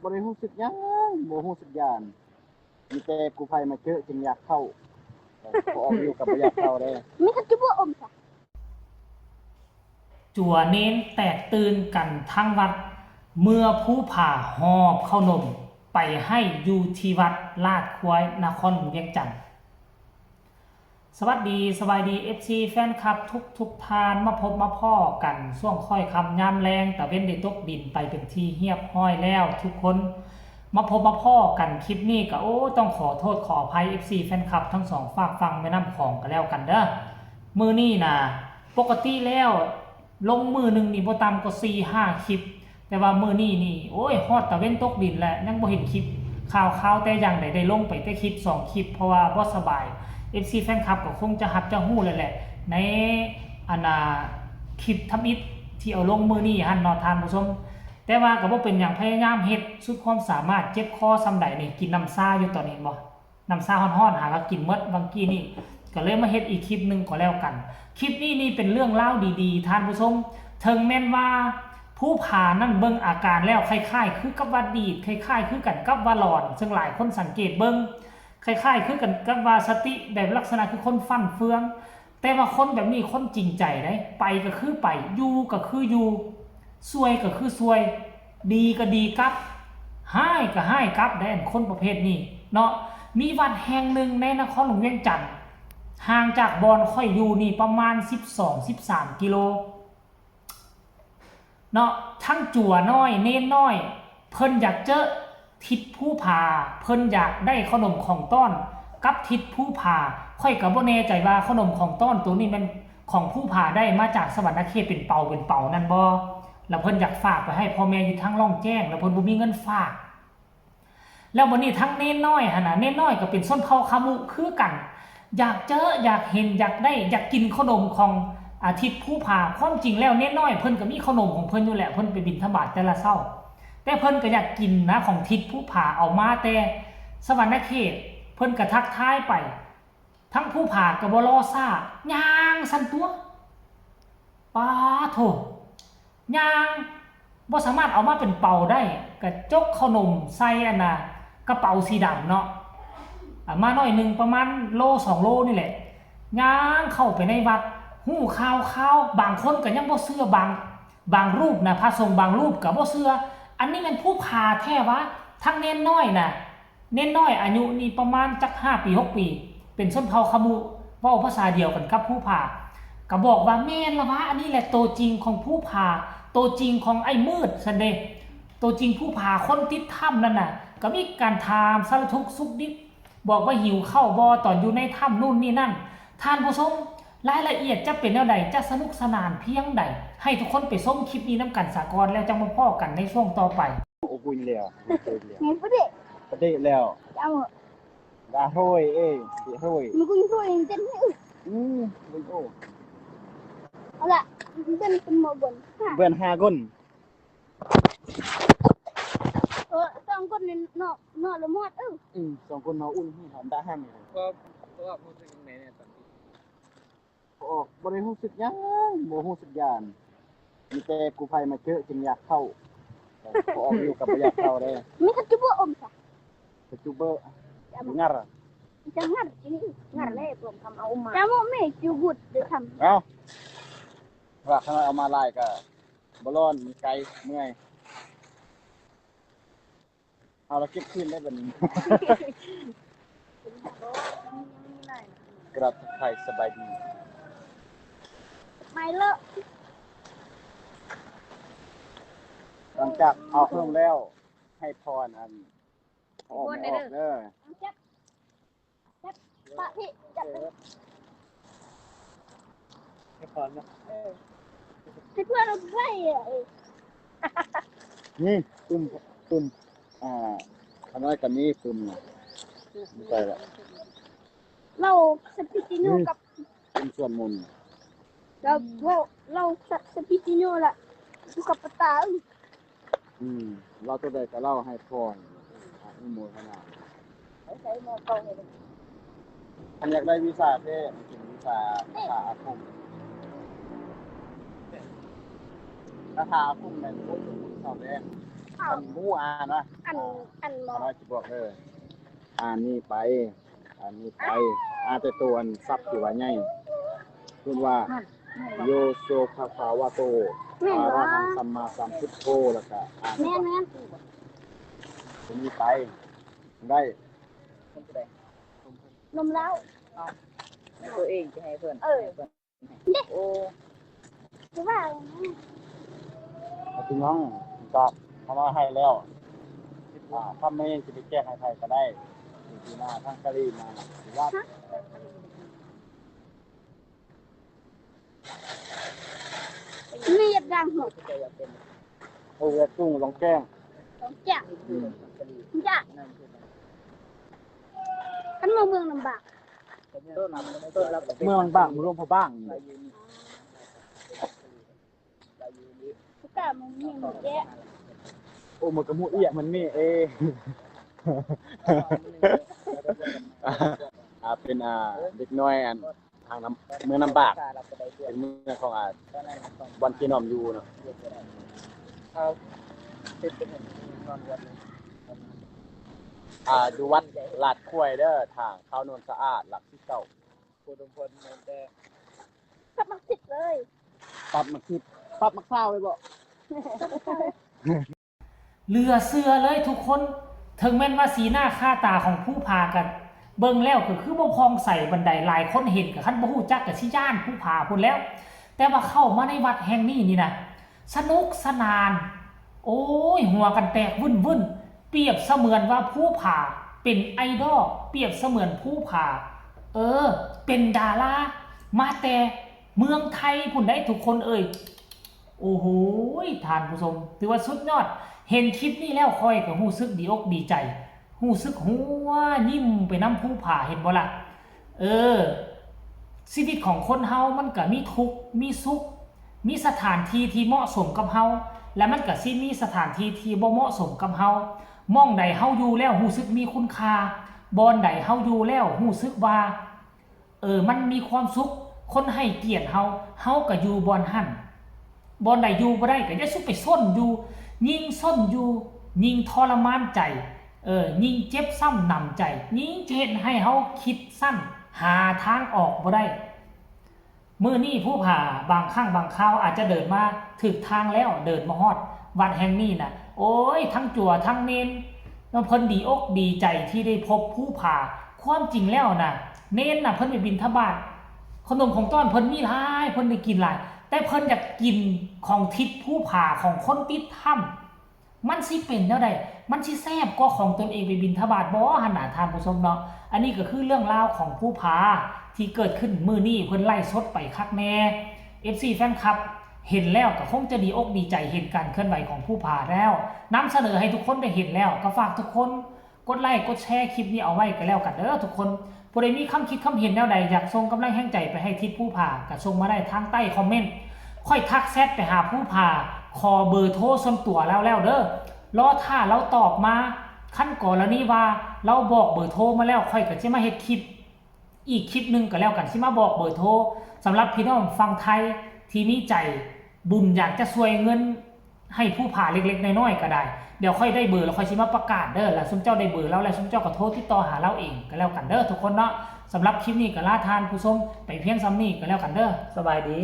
บริหูสึกยังโมหูสึกยานมีแต่กูภัยมาเจอจึงอยากเข้าพอออกอยู่กับอยากเข้าได้ไม่ทันจะบ่อมค่ะจั่วเน้นแตกตื่นกันทั้งวัดเมื่อผู้ผ่าหอบเข้านมไปให้อยู่ที่วัดลาดควายนครเวียงจันทน์สวัสดีสบายดี FC แฟนคลับทุกทานมาพบมาพ่อกันช่วงค่อยคำยามแรงแต่เว้นได้ตกดินไปเป็นที่เฮียบห้อยแล้วทุกคนมาพบมาพ่อกันคลิปนี้ก็ต้องขอโทษขออภัย FC แฟนคลับทั้งสองฝากฟังไม่น้ำของกันแล้วกันเด้อมือนี่นะปกติแล้วลงมือหนึ่งนี่บ่ต่ำกว่า4-5 คลิปแต่ว่ามือนี่ฮอดตะเว้นตกดินแล้วยังบ่เห็นคลิปข่าวแต่อย่างใดได้ลงไปแต่คลิป2 คลิปเพราะว่าบ่สบาย FC แฟนคลับก็คงจะหับจะฮู้เลยแหละในคลิปทำอิฐที่เอาลงมือนี่หั่นเนาะท่านผู้ชมแต่ว่าก็บ่เป็นหยังพยายามเฮ็ดสุดความสามารถเจ็บคอซำใดนี่กินน้ำซ่าอยู่ตอนนี้บ่น้ำซ่าฮ้อนๆหาก็กินหมดบางกี้นี่ก็เลยมาเฮ็ดอีกคลิปนึงก็แล้วกันคลิปนี้เป็นเรื่องเล่าดีๆท่านผู้ชมถึงแม้นว่าผู้ผ่านั่นเบิ่งอาการแล้วคล้ายๆคือกับว่าดีดคล้ายๆคือกันกับว่าหลอนซึ่งหลายคนสังเกตเบิ่งคล้ายๆคือกันกับว่าสติแบบลักษณะคือคนฟันเฟืองแต่ว่าคนแบบนี้คนจริงใจได้ไปก็คือไปอยู่ก็คืออยู่ซวยก็คือซวยดีก็ดีกับให้ก็ให้กับได้คนประเภทนี้เนาะมีวัดแห่งหนึ่งในนครหลวงเวียงจันทน์ห่างจากบอนค่อยอยู่นี่ประมาณ12-13 กิโลเนาะทั้งจั่วน้อยเน้นน้อยเพิ่นอยากเจอทิศผู้ผาเพิ่นอยากได้ขนมของต้อนกับทิศผู้ผาค่อยกับบ่แน่ใจว่าขนมของต้อนตัวนี้มันของผู้ผาได้มาจากสวรรคเขตเป็นเป่านั่นบ่แล้วเพิ่นอยากฝากไปให้พ่อแม่อยู่ทั้งร่องแจ้งแล้วเพิ่นบ่มีเงินฝากแล้ววันนี้ทั้งเน้นน้อยหั่นน่ะเน้นน้อยก็เป็นส้นเผาคามุคือกันอยากเจออยากเห็นอยากได้อยากกินขนมของอาทิตย์ผู้ผาความจริงแล้วเน้นน้อยเพิ่นก็มีขนมของเพิ่นอยู่แหละเพิ่นไปบิณฑบาตแต่ละเช้าแต่เพิ่นก็อยากกินนะของทิศผู้ผาเอามาแต่สวรรคเขตเพิ่นก็ทักทายไปทั้งผู้ผาก็บ่รอซ่าย่างสั่นตัวป้าโถย่างบ่สามารถเอามาเป็นเป่าได้ก็จกขนมใส่กระเป๋าสีดำเนาะมาหน่อยนึงประมาณโล2 โลนี่แหละย่างเข้าไปในวัดหู้ข่าวบางคนก็ยังบ่เชื่อบางรูปนะพระสงฆ์บางรูปก็บ่เชื่ออันนี้มันผู้พาแท้วะทั้งเน้นน้อยน่ะเน้นน้อยอายุนี่ประมาณจัก5 ปี6 ปีเป็นชนเผ่าขมุเว้าภาษาเดียวกันกับผู้พาก็บอกว่าแม่นละวะอันนี้แหละตัวจริงของผู้พาตัวจริงของไอ้มืดซั่นเด้ตัวจริงผู้พาคนติดถ้ำนั่นน่ะก็มีการถามสารทุกข์สุขดิบบอกว่าหิวข้าวบ่ตอนอยู่ในถ้ำนู่นนี่นั่นท่านผู้ชมรายละเอียดจะเป็นแนวใดจะสนุกสนานเพียงใดให้ทุกคนไปชมคลิปนี้นำกันสากลแล้วจังมาพ้อกันในช่วงต่อไปโอ้บุญแล้วไงปะเด็กประเดี๋ยวแล้วจะเอาดาโห้ยดีโห้ยมันกูยังช่วยยังเต้นไม่อึบุญโอ้เอาละเต้นเป็นโมบนเบื่อ5 คนต้องคนในนอกละมอด2 คนเนาอุ่นที่หอมได้ห้ามก็พูดถึงยังไงเนี่ยตอนนี้ออกบริหูสึกยังโมหูสึกยานมีแต่กูภัยมาเจอจึงอยากเข้าพอออกอยู่กับอยากเข้าได้ไม่ทันจะบ่อมค่ะปัจจุบันงัดจะงัดจริงงัดเลยผมทำเอามาจะว่าไม่จูบุดเดี๋ยวทำเอาว่าข้างนอกเอามาไล่ก็บอลอนมันไกลเมื่อยเอาเราเก็บขึ้นได้แบบนี้กราบไทยสบายดีไม่เลอะหลังจากเอาเครื่องแล้วให้พรออกเด้อจับปะพี่จับให้พรนะให้เพื่อนเราใส่นี่ตุ่มขน้อยกันนี้ตุ่มไม่ใช่ละเราสปิติโนกับเป็นส่วนมุนเราสปิติโนละอยู่กับปตาเราตัวใดก็เล่าให้พรอนุโมทนาใช้มาเข้าให้อันอยากได้วีซ่าเท่กินวีซ่าอาคมราคาอาคมในพวกสมุนสอบแดง อันหมู่อ่านนะ อันหมอ เราจะบอกอ่านนี่ไปอ่านแต่ตัวอันซับที่ว่าใหญ่พูดว่าโยโซภะคะวะโตอะระหังสัมมาสัมพุทโธแล้วก็อ่าน แม่น ตรงนี้ไปได้ คนจะได้ นมแล้ว ตัวเองจะให้เพื่อนโอ้ คือว่า พี่น้องก็เขามาให้แล้วถ้าไม่จะไปแก้ให้ใครก็ได้ทีหน้าทั้งกะลีมาหรือว่า มีดดังหก จะอยากเป็น โอ้ยตุ้งลองแกล้ง จ้ะจ้ะอันเมืองลำบาก ต้นรับ เมื่อมันบ้างมันร่วมพอบ้าง ทุกอย่างมันมีหมดแยะ โอ้มันกระมุเอียมันนี่เป็นเด็กน้อยอันทางน้ำเมืองน้ำบากเป็นเมืองของวันที่น้อมอยู่เนาะ เอาเป็นนอนวันเลย ดูวัดลาดคุ้ยเด้อทางเข้าโนนสะอาดหลักที่เก่า ผู้ดมพลมันแต่ ก็มาติดเลย ปรับมาคิดปรับมาข้าวเลยบ่ เหลือเชื่อเลยทุกคนถึงแม้นว่าสีหน้าค่าตาของผู้พากันเบิ่งแล้วก็คือบ่พองใส่บันไดหลายคนเห็นกับคันบ่ฮู้จักกับสิย่านผู้พาพุ่นแล้ว แต่ว่าเข้ามาในวัดแห่งนี้นี่นะสนุกสนาน โอ้ยหัวกันแตกวุ่นเปรียบเสมือนว่าผู้พาเป็นไอดอลเปรียบเสมือนผู้พาเป็นดารามาแต่เมืองไทยพุ่นได้ทุกคนโอ้โหท่านผู้ชมถือว่าสุดยอดเห็นคลิปนี้แล้วค่อยก็รู้สึกดีอกดีใจรู้สึกหัวยิ้มไปน้ำผู้ผ่าเห็นบ่ล่ะชีวิตของคนเฮามันก็มีทุกข์มีสุขมีสถานที่ที่เหมาะสมกับเฮาและมันก็สิมีสถานที่ที่บ่เหมาะสมกับเฮามองใดเฮาอยู่แล้วรู้สึกมีคุณค่าบอนใดเฮาอยู่แล้วรู้สึกว่ามันมีความสุขคนให้เกียรติเฮาก็อยู่บอนหั่นบอนใดอยู่บ่ได้ก็อย่าสุไปซ่อนอยู่ยิ่งซ่อนอยู่ยิ่งทรมานใจยิ่งเจ็บซ้ำนำใจยิ่งจะเฮ็ดให้เฮาคิดสั้นหาทางออกบ่ได้มื้อนี้ผู้ผ่าบางครั้งบางคราวอาจจะเดินมาถึกทางแล้วเดินมาฮอดวัดแห่งนี้น่ะโอ้ยทั้งจั่วทั้งเนนเพิ่นดีอกดีใจที่ได้พบผู้ผ่าความจริงแล้วน่ะเนนน่ะเพิ่นไปบิณฑบาตขนมของต้อนเพิ่นมีหลายเพิ่นได้กินหลายแต่เพิ่นอยากกินของทิศผู้ผ่าของคนติดถ้ำมันสิเป็นแนวใดมันสิแซ่บกว่าของตนเองไปบิณฑบาตบ่หั่นน่ะท่านผู้ชมเนาะอันนี้ก็คือเรื่องราวของผู้ผ่าที่เกิดขึ้นมื้อนี้เพิ่นไล่สดไปคักแน่ FC แฟนคลับเห็นแล้วก็คงจะดีอกดีใจเห็นการเคลื่อนไหวของผู้ผ่าแล้วนำเสนอให้ทุกคนได้เห็นแล้วก็ฝากทุกคนกดไลค์กดแชร์คลิปนี้เอาไว้ก็แล้วกันเด้อทุกคนผู้ใดมีคำคิดคำเห็นแนวใดอยากส่งกำลังแห่งใจไปให้ทิศผู้ผ่าก็ส่งมาได้ทางใต้คอมเมนต์ค่อยทักแชทไปหาผู้ผ่าขอเบอร์โทรส่วนตัวแล้วเด้อรอถ้าเราตอบมาขั้นกรณีว่าเราบอกเบอร์โทรมาแล้วค่อยก็จะมาเฮ็ดคลิปอีกคลิปนึงก็แล้วกันสิมาบอกเบอร์โทรสำหรับพี่น้องฟังไทยที่มีใจบุญอยากจะช่วยเงินให้ผู้ผ่าเล็กๆน้อยๆก็ได้เดี๋ยวค่อยได้เบอร์แล้วค่อยสิมาประกาศเด้อแล้วซุมเจ้าได้เบอร์แล้วแล้วซุมเจ้าก็โทรติดต่อหาเราเองก็แล้วกันเด้อทุกคนเนาะสำหรับคลิปนี้ก็ลาทานผู้ชมไปเพียงซ้ำนี้ก็แล้วกันเด้อสบายดี